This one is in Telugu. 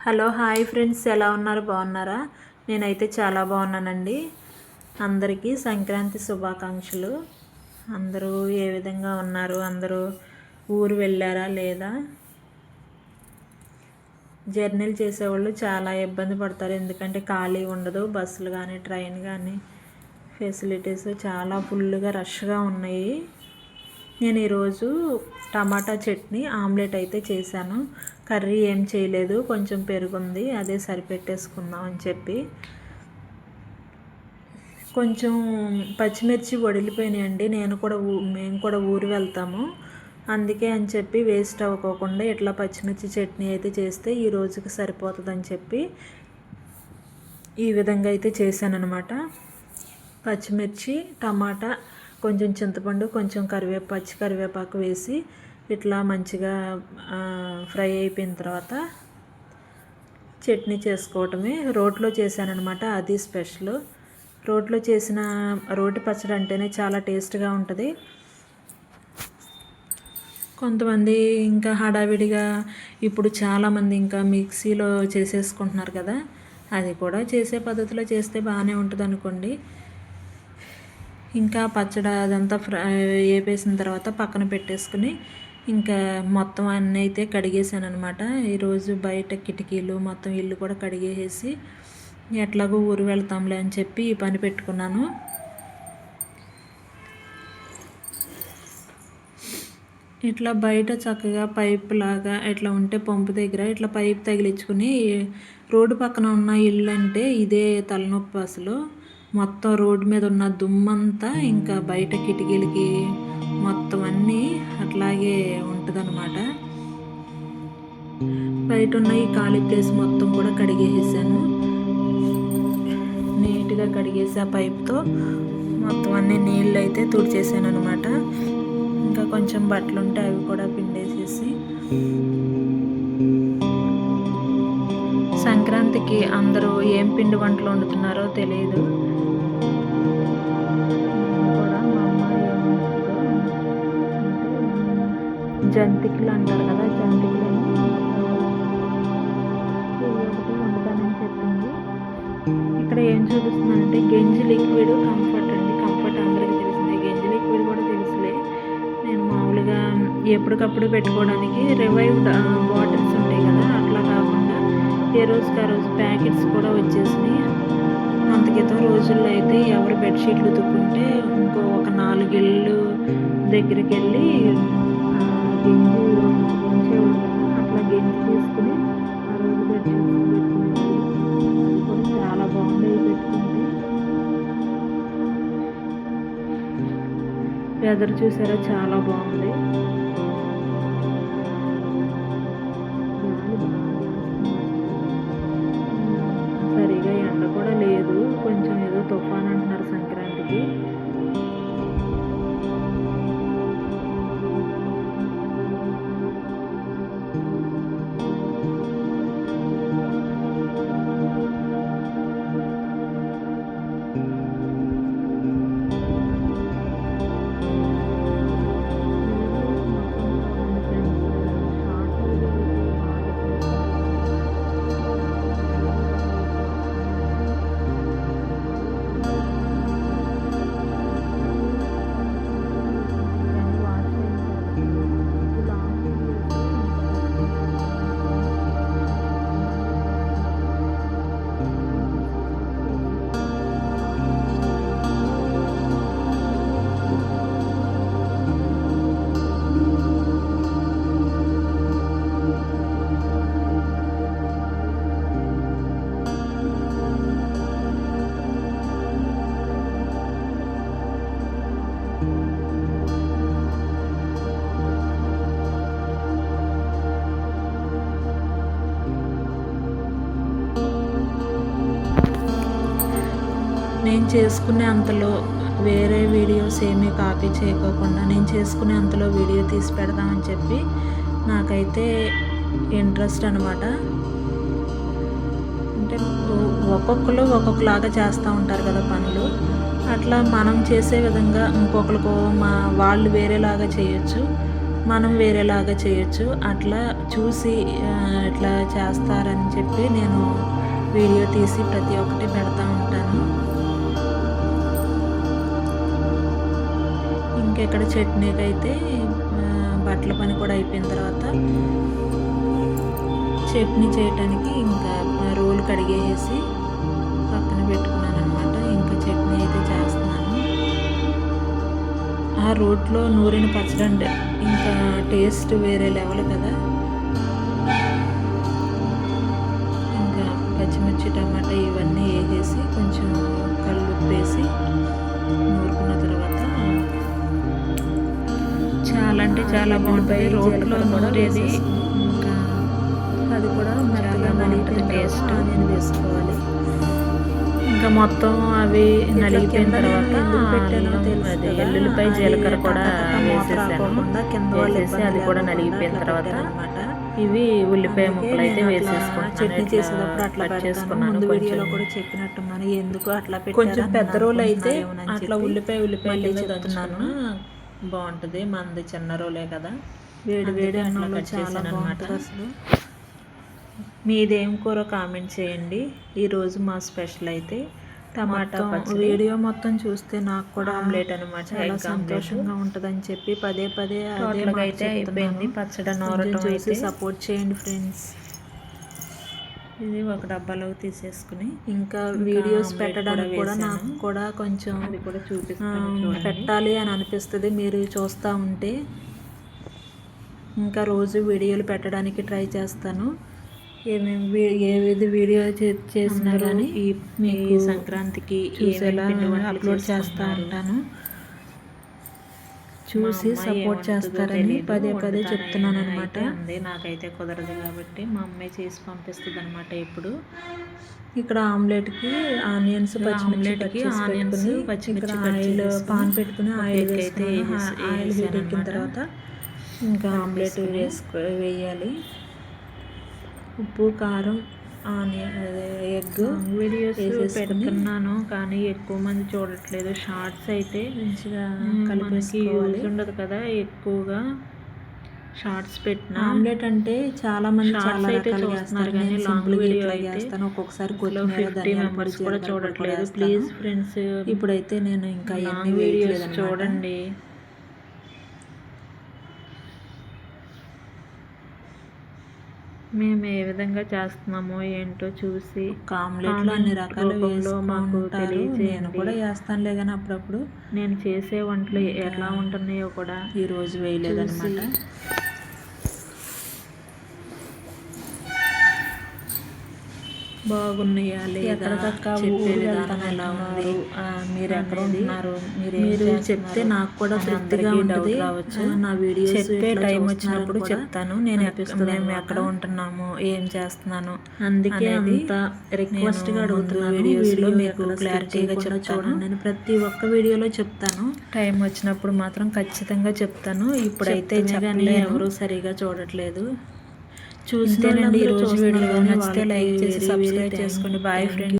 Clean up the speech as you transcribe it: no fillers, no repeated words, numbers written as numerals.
హలో హాయ్ ఫ్రెండ్స్, ఎలా ఉన్నారు? బాగున్నారా? నేనైతే చాలా బాగున్నానండి. అందరికీ సంక్రాంతి శుభాకాంక్షలు. అందరూ ఏ విధంగా ఉన్నారు? అందరూ ఊరు వెళ్ళారా లేదా? జర్నీలు చేసేవాళ్ళు చాలా ఇబ్బంది పడతారు, ఎందుకంటే ఖాళీ ఉండదు. బస్సులు కానీ ట్రైన్ కానీ ఫెసిలిటీస్ చాలా ఫుల్గా రష్గా ఉన్నాయి. నేను ఈరోజు టమాటా చట్నీ ఆమ్లెట్ అయితే చేశాను. కర్రీ ఏం చేయలేదు, కొంచెం పెరుగుంది, అదే సరిపెట్టేసుకుందాం అని చెప్పి. కొంచెం పచ్చిమిర్చి వడిలిపోయినాయండి. మేము కూడా ఊరు వెళ్తాము, అందుకే అని చెప్పి వేస్ట్ అవ్వకోకుండా ఇట్లా పచ్చిమిర్చి చట్నీ అయితే చేస్తే ఈ రోజుకి సరిపోతుందని చెప్పి ఈ విధంగా అయితే చేశాను అనమాట. పచ్చిమిర్చి, టమాటా, కొంచెం చింతపండు, కొంచెం పచ్చి కరివేపాకు వేసి ఇట్లా మంచిగా ఫ్రై అయిపోయిన తర్వాత చట్నీ చేసుకోవటమే. రోట్లో చేశానమాట, అది స్పెషల్. రోట్లో చేసిన రోటి పచ్చడి అంటేనే చాలా టేస్ట్గా ఉంటుంది. కొంతమంది ఇంకా హడావిడిగా ఇప్పుడు చాలామంది ఇంకా మిక్సీలో చేసేసుకుంటున్నారు కదా, అది కూడా చేసే పద్ధతిలో చేస్తే బాగానే ఉంటుంది అనుకోండి. ఇంకా పచ్చడి అదంతా వేపేసిన తర్వాత పక్కన పెట్టేసుకుని ఇంకా మొత్తం అన్నీ అయితే కడిగేసాను అనమాట. ఈరోజు బయట కిటికీలు మొత్తం ఇల్లు కూడా కడిగేసి ఎట్లాగో ఊరు వెళ్తాంలే అని చెప్పి ఈ పని పెట్టుకున్నాను. ఇట్లా బయట చక్కగా పైప్ లాగా ఇట్లా ఉంటే పంపు దగ్గర ఇట్లా పైప్ తగిలించుకుని, రోడ్డు పక్కన ఉన్న ఇల్లు అంటే ఇదే తలనొప్పి అసలు. మొత్తం రోడ్డు మీద ఉన్న దుమ్మంతా ఇంకా బయట కిటికీలకి మొత్తం అన్నీ అట్లాగే ఉంటుందన్నమాట. బయట ఉన్న ఈ ఖాళీ ప్లేస్ మొత్తం కూడా కడిగేసాను. నీట్గా కడిగేసి ఆ పైప్తో మొత్తం అన్ని నీళ్ళు అయితే తుడిచేసాను అనమాట. ఇంకా కొంచెం బట్టలు ఉంటే అవి కూడా పిండేసేసి, సంక్రాంతికి అందరూ ఏం పిండి వంటలు వండుతున్నారో తెలియదు. కూడా మా అమ్మ జంతికలు అంటారు కదా, జంతికలు వండుతానని చెప్పింది. ఇక్కడ ఏం చూపిస్తుందంటే గంజి లిక్విడ్, కంఫర్ట్ అండి. కంఫర్ట్ అందరికీ తెలిసిందే, గంజి లిక్విడ్ కూడా తెలుసులే. నేను మామూలుగా ఎప్పటికప్పుడు పెట్టుకోవడానికి రివైవ్డ్ బాటిల్స్ ఉంటాయి కదా, అట్లా కాకుండా ఏ రోజుకి ఆ రోజు ప్యాకెట్స్ కూడా వచ్చేసినాయి. అంత క్రితం రోజుల్లో అయితే ఎవరు బెడ్షీట్లు ఉతుక్కుంటే ఒక 4 ఇళ్ళు దగ్గరికి వెళ్ళి గంజి ఉంచేవాళ్ళు కదా, అట్లా గంజి తీసుకుని ఆ రోజు బెడ్షీట్స్ పెట్టుకునేవాళ్ళు. అది కూడా చాలా బాగుండేవి పెట్టుకుంటే. వెదర్ చూసారా, చాలా బాగుంది. సరిగా ఎండ కూడా లేదు, కొంచెం ఏదో తుఫాన్ అంటున్నారు సంక్రాంతికి. నేను చేసుకునే అంతలో వేరే వీడియోస్ ఏమీ కాపీ చేయకోకుండా నేను చేసుకునే అంతలో వీడియో తీసి పెడదామని చెప్పి నాకైతే ఇంట్రెస్ట్ అనమాట. అంటే ఒక్కొక్కరు ఒక్కొక్కలాగా చేస్తూ ఉంటారు కదా పనులు, అట్లా మనం చేసే విధంగా ఇంకొకరికి వాళ్ళు వేరేలాగా చేయొచ్చు. మనం వేరేలాగా చేయొచ్చు. అట్లా చూసి ఇట్లా చేస్తారని చెప్పి నేను వీడియో తీసి ప్రతి ఒక్కటి పెడతా ఉంటాను. ఇంకెక్కడ చట్నీకి అయితే బట్టల పని కూడా అయిపోయిన తర్వాత చట్నీ చేయటానికి ఇంకా రోలు కడిగేసి పక్కన పెట్టుకున్నాను అనమాట. ఇంకా చట్నీ అయితే చేస్తున్నాను. ఆ రోట్లో నూరిన పచ్చడి ఇంకా టేస్ట్ వేరే లెవెల్ కదా. ఇంకా పచ్చిమిర్చి టమాటా ఇవన్నీ వేసేసి కొంచెం కల్లుప్పు వేసి నూరుకున్న తర్వాత చాలా అంటే చాలా బాగుంటుంది. రోట్లో నూరేది ఇంకా అది కూడా మెత్తగా నలిగిపోయిన టేస్ట్ నేను వేసుకోవాలి. ఇంకా మొత్తం అవి నలిగిపోయిన తర్వాత అది ఎల్లుల్లిపాయ జీలకర్ర కూడా వేసేసి అది కూడా నలిగిపోయిన తర్వాత ఇవి ఉల్లిపాయ ముక్కలు అయితే వేసేసుకుంటాను. చట్నీ చేసేటప్పుడు అట్లా చేసుకున్నాను. ముందు వీడియోలో కూడా చెప్పినట్టున్నాను ఎందుకు అట్లా కొంచెం పెద్ద రోలు అయితే అట్లా ఉల్లిపాయ చెప్తున్నాను. బాగుంటుంది. మనది చిన్న రోలే కదా. వేడి వేడి అన్నంలో చాలా బాగుంటుంది అసలు. మీదేం కూర కామెంట్ చేయండి. ఈరోజు మా స్పెషల్ అయితే టమాటా పచ్చడి. వీడియో మొత్తం చూస్తే నాకు కూడా ఆమ్లెట్ అనమాట చాలా సంతోషంగా ఉంటుందని చెప్పి పదే పదే అయితే అయిపోయింది. పచ్చడి నూరటం చూసి సపోర్ట్ చేయండి ఫ్రెండ్స్. ఇది ఒక డబ్బాలోకి తీసేసుకుని ఇంకా వీడియోస్ పెట్టడానికి కూడా నాకు కూడా కొంచెం అది కూడా పెట్టాలి అని అనిపిస్తుంది మీరు చూస్తూ ఉంటే. ఇంకా రోజు వీడియోలు పెట్టడానికి ట్రై చేస్తాను. ఏది వీడియో చేసినా కానీ ఈ సంక్రాంతికి చూసేలా అప్లోడ్ చేస్తూ ఉంటాను. చూసి సపోర్ట్ చేస్తారని పదే పదే చెప్తున్నాను అనమాట. నాకైతే కుదరదు కాబట్టి మా అమ్మాయి చేసి పంపిస్తుంది అనమాట. ఇప్పుడు ఇక్కడ ఆమ్లెట్కి ఆనియన్స్ పచ్చిమిర్చికి ఆయిల్ పాన్ పెట్టుకుని ఆయిల్ అయితే ఆయిల్ హీట్ ఎక్కిన తర్వాత ఇంకా ఆమ్లెట్ వేయాలి. ఉప్పు కారం ఆనియన్ ఎగ్ వీడియోస్ పెడుతున్నాను కానీ ఎక్కువ మంది చూడట్లేదు. షార్ట్స్ అయితే మంచిగా కలిపేసుకోవాలి. ఉండదు కదా ఎక్కువగా షార్ట్స్ పెట్టిన. ఆమ్లెట్ అంటే చాలా మంది చాలా రకాలు చేస్తున్నారు కానీ లాంగ్ వీడియో చేస్తాను. ఒక్కొక్కసారి 50 మెంబర్స్ కూడా చూడట్లేదు. ప్లీజ్ ఫ్రెండ్స్ ఇప్పుడైతే నేను ఇంకా ఎన్ని వీడియోస్ చూడండి. మేము ఏ విధంగా చేస్తున్నామో ఏంటో చూసి ఆమ్లెట్లో అన్ని రకాలు మాకు తెలియజేయండి. నేను కూడా చేస్తానులే కానీ అప్పుడప్పుడు నేను చేసే వంటలు ఎలా ఉంటున్నాయో కూడా ఈరోజు వేయలేదన్నమాట. బాగున్నాయా లేదా చెప్పే విధానం ఎలా ఉంది, మీరు ఎక్కడ ఉంటున్నారు, మీరు చెప్తే నాకు కూడా తృప్తిగా ఉంటుంది. నా వీడియోస్ చెప్పే టైం వచ్చినప్పుడు చెప్తాను నేను మేము ఎక్కడ ఉంటున్నాము ఏం చేస్తున్నాను. అందుకే అంత రిక్వెస్ట్గా అడుగుతున్నాను. వీడియోలో మీకు క్లారిటీగా చూడండి. నేను ప్రతి ఒక్క వీడియోలో చెప్తాను. టైం వచ్చినప్పుడు మాత్రం ఖచ్చితంగా చెప్తాను. ఇప్పుడైతే చెప్పలే ఎవరు సరిగా చూడట్లేదు. చూస్తేనండి ఈరోజు వీడియో నచ్చితే లైక్ చేసి సబ్స్క్రైబ్ చేసుకోండి. Bye friends.